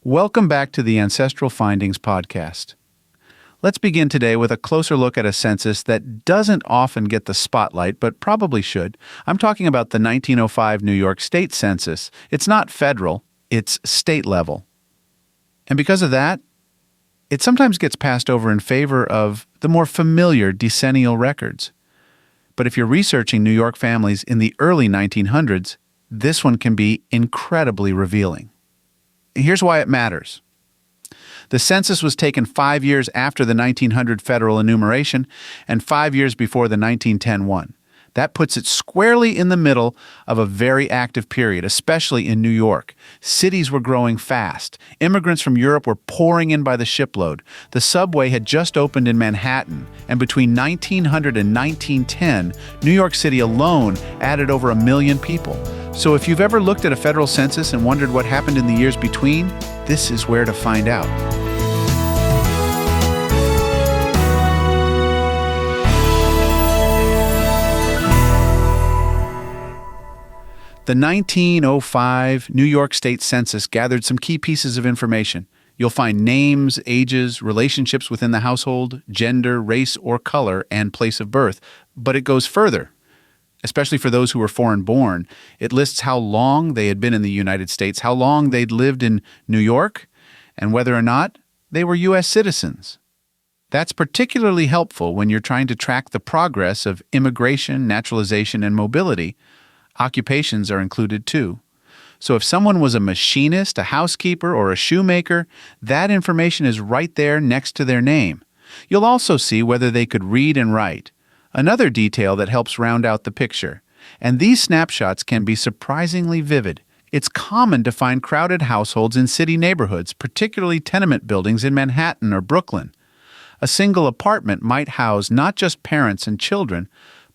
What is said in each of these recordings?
Welcome back to the Ancestral Findings podcast. Let's begin today with a closer look at a census that doesn't often get the spotlight, but probably should. I'm talking about the 1905 New York State Census. It's not federal, it's state level. And because of that, it sometimes gets passed over in favor of the more familiar decennial records. But if you're researching New York families in the early 1900s, this one can be incredibly revealing. Here's why it matters. The census was taken 5 years after the 1900 federal enumeration and 5 years before the 1910 one. That puts it squarely in the middle of a very active period, especially in New York. Cities were growing fast. Immigrants from Europe were pouring in by the shipload. The subway had just opened in Manhattan, and between 1900 and 1910, New York City alone added over 1 million people. So if you've ever looked at a federal census and wondered what happened in the years between, this is where to find out. The 1905 New York State Census gathered some key pieces of information. You'll find names, ages, relationships within the household, gender, race or color, and place of birth. But it goes further. Especially for those who were foreign-born, it lists how long they had been in the United States, how long they'd lived in New York, and whether or not they were U.S. citizens. That's particularly helpful when you're trying to track the progress of immigration, naturalization, and mobility. Occupations are included too. So if someone was a machinist, a housekeeper, or a shoemaker, that information is right there next to their name. You'll also see whether they could read and write. Another detail that helps round out the picture. And these snapshots can be surprisingly vivid. It's common to find crowded households in city neighborhoods, particularly tenement buildings in Manhattan or Brooklyn. A single apartment might house not just parents and children,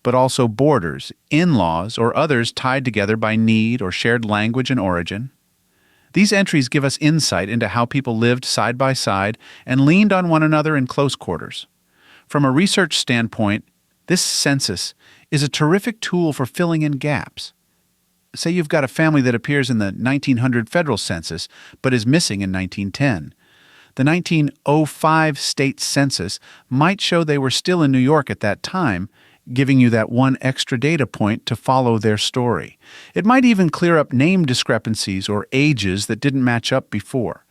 but also boarders, in-laws, or others tied together by need or shared language and origin. These entries give us insight into how people lived side by side and leaned on one another in close quarters. From a research standpoint, this census is a terrific tool for filling in gaps. Say you've got a family that appears in the 1900 federal census, but is missing in 1910. The 1905 state census might show they were still in New York at that time, giving you that one extra data point to follow their story. It might even clear up name discrepancies or ages that didn't match up before.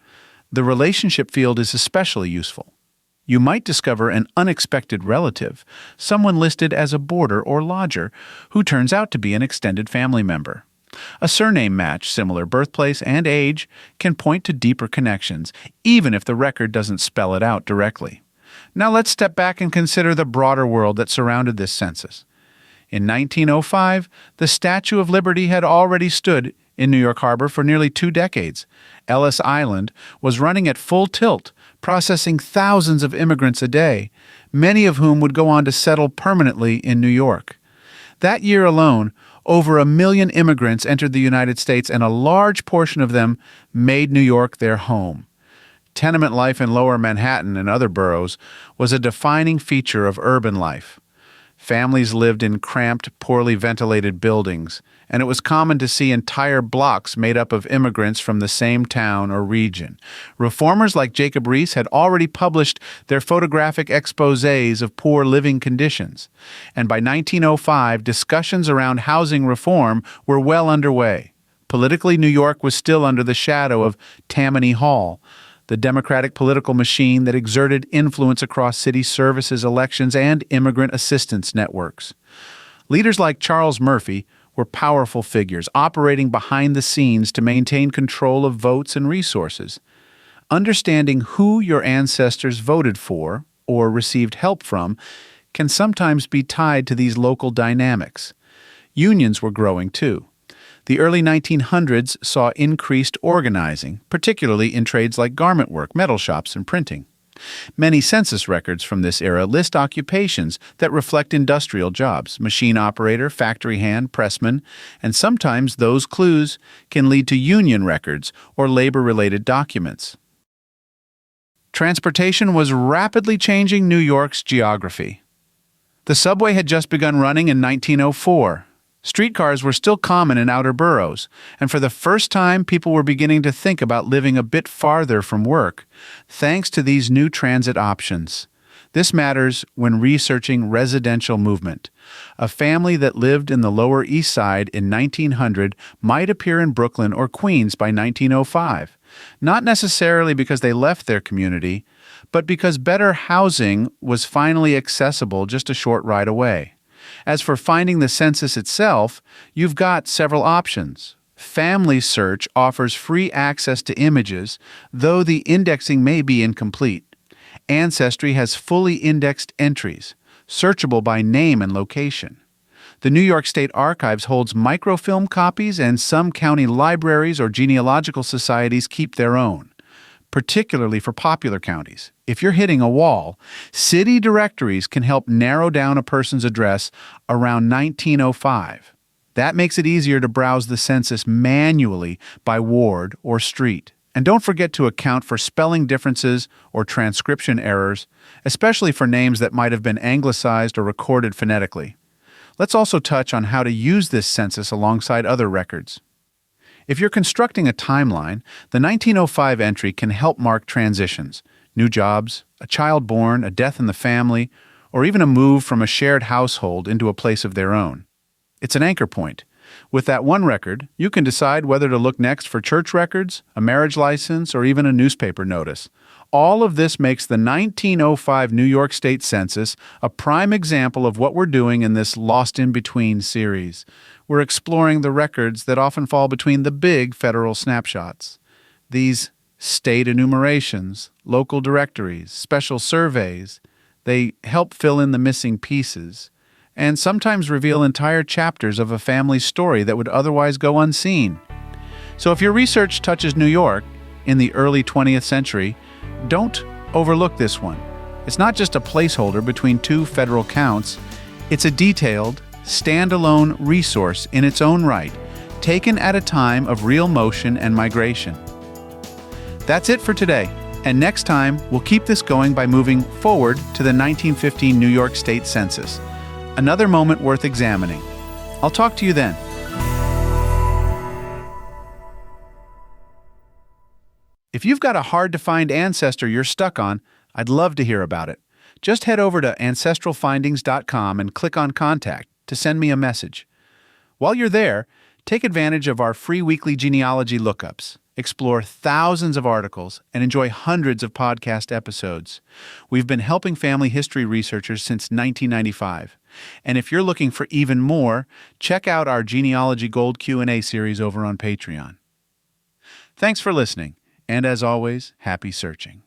The relationship field is especially useful. You might discover an unexpected relative, someone listed as a boarder or lodger, who turns out to be an extended family member. A surname match, similar birthplace and age, can point to deeper connections, even if the record doesn't spell it out directly. Now let's step back and consider the broader world that surrounded this census. In 1905, the Statue of Liberty had already stood in New York Harbor for nearly 2 decades. Ellis Island was running at full tilt, processing thousands of immigrants a day, many of whom would go on to settle permanently in New York. That year alone, over 1 million immigrants entered the United States, and a large portion of them made New York their home. Tenement life in Lower Manhattan and other boroughs was a defining feature of urban life. Families lived in cramped, poorly ventilated buildings, and it was common to see entire blocks made up of immigrants from the same town or region. Reformers like Jacob Riis had already published their photographic exposés of poor living conditions, and by 1905, discussions around housing reform were well underway. Politically, New York was still under the shadow of Tammany Hall, the Democratic political machine that exerted influence across city services, elections, and immigrant assistance networks. Leaders like Charles Murphy were powerful figures operating behind the scenes to maintain control of votes and resources. Understanding who your ancestors voted for or received help from can sometimes be tied to these local dynamics. Unions were growing too. The early 1900s saw increased organizing, particularly in trades like garment work, metal shops, and printing. Many census records from this era list occupations that reflect industrial jobs: machine operator, factory hand, pressman, and sometimes those clues can lead to union records or labor-related documents. Transportation was rapidly changing New York's geography. The subway had just begun running in 1904. Streetcars were still common in outer boroughs, and for the first time, people were beginning to think about living a bit farther from work, thanks to these new transit options. This matters when researching residential movement. A family that lived in the Lower East Side in 1900 might appear in Brooklyn or Queens by 1905, not necessarily because they left their community, but because better housing was finally accessible just a short ride away. As for finding the census itself, you've got several options. Family Search offers free access to images, though the indexing may be incomplete. Ancestry has fully indexed entries, searchable by name and location. The New York State Archives holds microfilm copies, and some county libraries or genealogical societies keep their own, particularly for popular counties. If you're hitting a wall, city directories can help narrow down a person's address around 1905. That makes it easier to browse the census manually by ward or street. And don't forget to account for spelling differences or transcription errors, especially for names that might have been anglicized or recorded phonetically. Let's also touch on how to use this census alongside other records. If you're constructing a timeline, the 1905 entry can help mark transitions, new jobs, a child born, a death in the family, or even a move from a shared household into a place of their own. It's an anchor point. With that one record, you can decide whether to look next for church records, a marriage license, or even a newspaper notice. All of this makes the 1905 New York State Census a prime example of what we're doing in this Lost in Between series. We're exploring the records that often fall between the big federal snapshots. These state enumerations, local directories, special surveys, they help fill in the missing pieces, and sometimes reveal entire chapters of a family's story that would otherwise go unseen. So if your research touches New York in the early 20th century, don't overlook this one. It's not just a placeholder between two federal counts. It's a detailed, standalone resource in its own right, taken at a time of real motion and migration. That's it for today, and next time we'll keep this going by moving forward to the 1915 New York State Census. Another moment worth examining. I'll talk to you then. If you've got a hard-to-find ancestor you're stuck on, I'd love to hear about it. Just head over to ancestralfindings.com and click on Contact to send me a message. While you're there, take advantage of our free weekly genealogy lookups. Explore thousands of articles and enjoy hundreds of podcast episodes. We've been helping family history researchers since 1995. And if you're looking for even more, check out our Genealogy Gold Q&A series over on Patreon. Thanks for listening, and as always, happy searching.